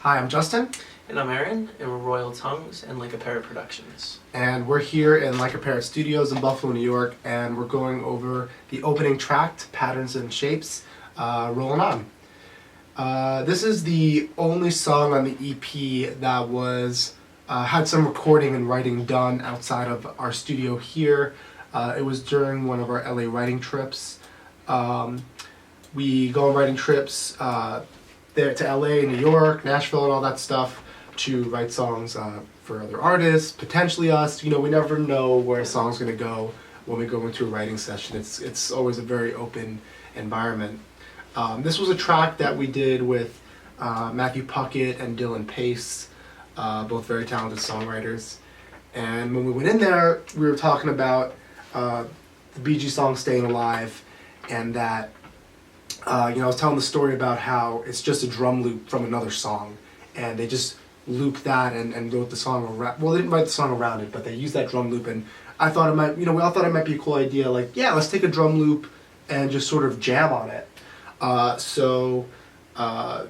Hi, I'm Justin. And I'm Aaron, and we're Royal Tongues and Like A Parrot Productions. And we're here in Like A Parrot Studios in Buffalo, New York, and we're going over the opening track, Patterns and Shapes, Rollin On. This is the only song on the EP that was had some recording and writing done outside of our studio here. It was during one of our LA writing trips. We go on writing trips there to LA, New York, Nashville, and all that stuff to write songs for other artists, potentially us. You know, we never know where a song's going to go when we go into a writing session. It's always a very open environment. This was a track that we did with Matthew Puckett and Dylan Pace, both very talented songwriters. And when we went in there, we were talking about the Bee Gees song Staying Alive, and that I was telling the story about how it's just a drum loop from another song, and they just looped that and wrote the song around. Well, they didn't write the song around it, but they used that drum loop, and I thought it might, we all thought it might be a cool idea. Like, yeah, let's take a drum loop and just sort of jam on it. So I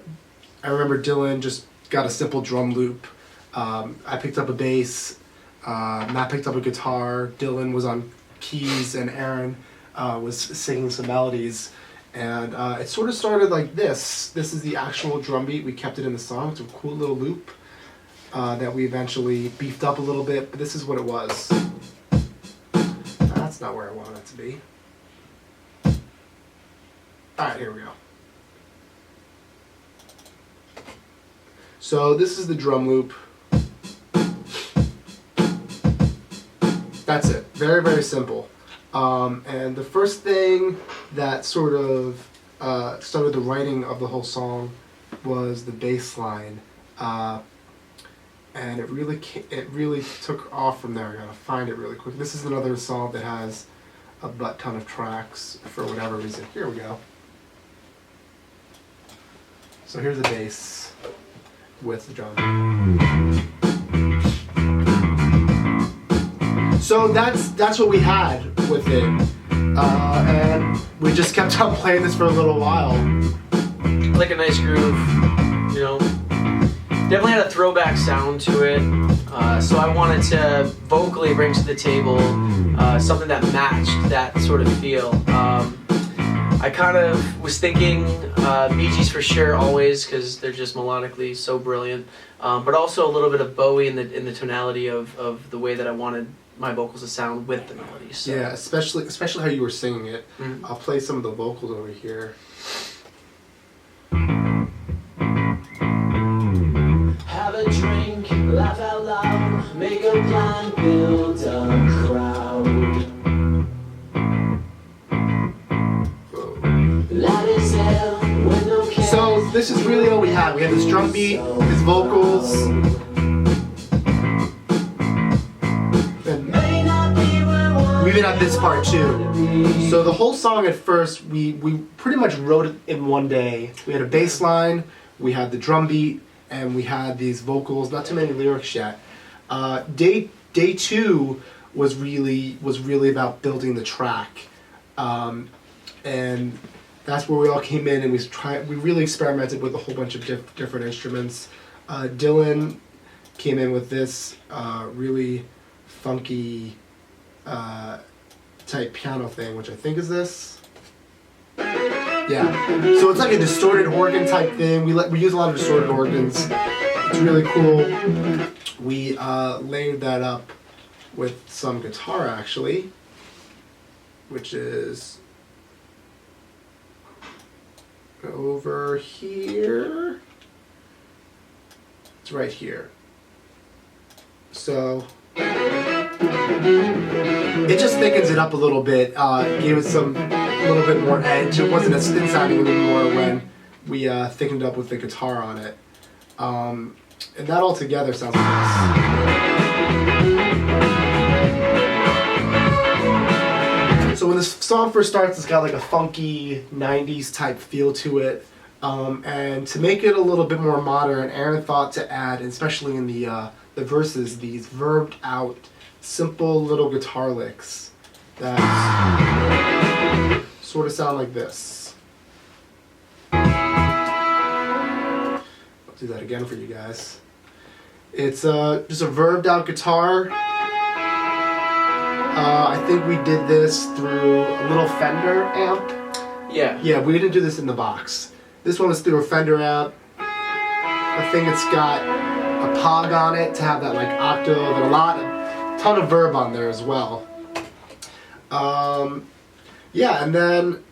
remember Dylan just got a simple drum loop. I picked up a bass. Matt picked up a guitar. Dylan was on keys, and Aaron was singing some melodies. And it sort of started like this. This is the actual drum beat. We kept it in the song. It's a cool little loop that we eventually beefed up a little bit. But this is what it was. That's not where I wanted it to be. Alright, here we go. So this is the drum loop. That's it. Very, very simple. And the first thing that sort of started the writing of the whole song was the bass line, and it really took off from there. I gotta find it really quick. This is another song that has a butt ton of tracks for whatever reason. Here we go. So here's the bass with the drum. So that's what we had with it, and we just kept on playing this for a little while. Like a nice groove, Definitely had a throwback sound to it, so I wanted to vocally bring to the table something that matched that sort of feel. I kind of was thinking Bee Gees for sure, always, because they're just melodically so brilliant, but also a little bit of Bowie in the tonality of the way that I wanted my vocals to sound with the melodies. So. Yeah, especially how you were singing it. Mm-hmm. I'll play some of the vocals over here. Have a drink, laugh out loud, make a plan, build a crowd. So this is really all we had. We had this drum beat, his vocals. We even had this part too. So the whole song at first, we pretty much wrote it in one day. We had a bass line, we had the drum beat, and we had these vocals. Not too many lyrics yet. Day two was really about building the track, and that's where we all came in and we really experimented with a whole bunch of different instruments. Dylan came in with this really funky type piano thing, which I think is this. Yeah. So it's like a distorted organ type thing. We use a lot of distorted organs. It's really cool. We layered that up with some guitar actually, which is over here. It's right here. So it just thickens it up a little bit, gave it a little bit more edge. It wasn't as thin sounding anymore when we thickened up with the guitar on it. And that all together sounds like this. So when this song first starts, it's got like a funky 90s type feel to it. And to make it a little bit more modern, Aaron thought to add, especially in the verses, these verbed out, simple little guitar licks that sort of sound like this. do that again for you guys. It's just a verbed out guitar. I think we did this through a little Fender amp. Yeah. Yeah, we didn't do this in the box. This one was through a Fender amp. I think it's got a Pog on it to have that like octave and a ton of verb on there as well. Yeah, and then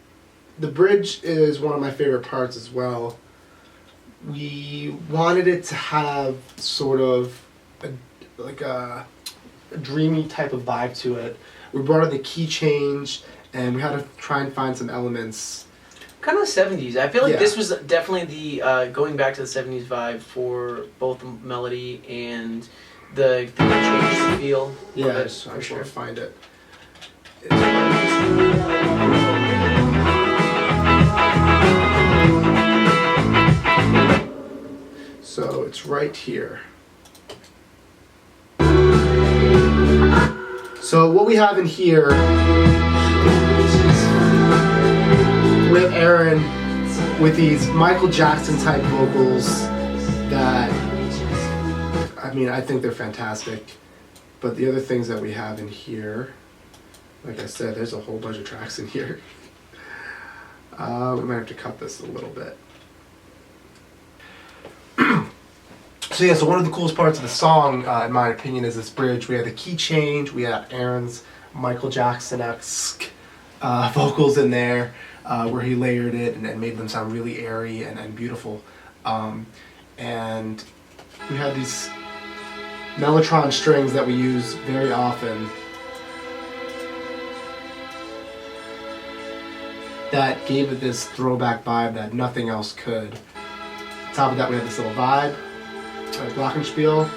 the bridge is one of my favorite parts as well. We wanted it to have sort of a dreamy type of vibe to it. We brought in the key change, and we had to try and find some elements. Kind of 70s. I feel like Yeah. this was definitely the going back to the 70s vibe for both the melody and the change the feel. Yeah, of it, I just for want sure. to find it. So it's right here. So what we have in here, we have Aaron with these Michael Jackson type vocals that, I mean, I think they're fantastic. But the other things that we have in here, like I said, there's a whole bunch of tracks in here. We might have to cut this a little bit. So yeah, so one of the coolest parts of the song, in my opinion, is this bridge. We had the key change, we had Aaron's Michael Jackson-esque vocals in there, where he layered it and made them sound really airy and beautiful. And we had these Mellotron strings that we use very often that gave it this throwback vibe that nothing else could. On top of that, we had this little vibe, glockenspiel,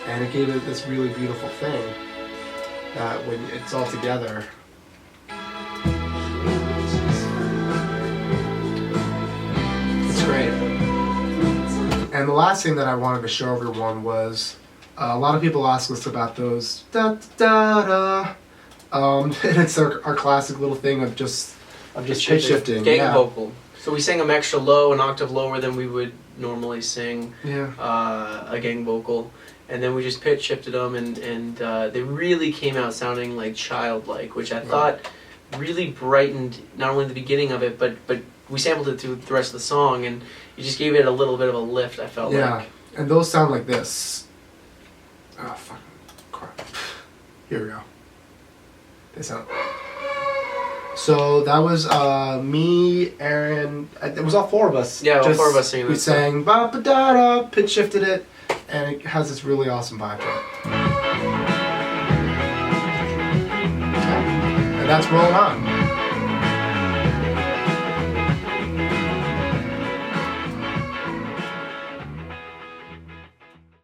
and it gave it this really beautiful thing that when it's all together, it's great. And the last thing that I wanted to show everyone was a lot of people ask us about those da da da. And it's our classic little thing of just pitch shifting. Gang Yeah. vocal. So we sang them extra low, an octave lower than we would normally sing Yeah. a gang vocal, and then we just pitch shifted them, and they really came out sounding like childlike, which I thought really brightened not only the beginning of it, but we sampled it through the rest of the song, and you just gave it a little bit of a lift. I felt like. And those sound like this. Oh fucking crap! Here we go. They sound. So that was me, Aaron. It was all four of us. Yeah, all four of us singing We that song. sang ba ba da da, pitch shifted it, and it has this really awesome vibe to it. Okay. And that's Rollin On.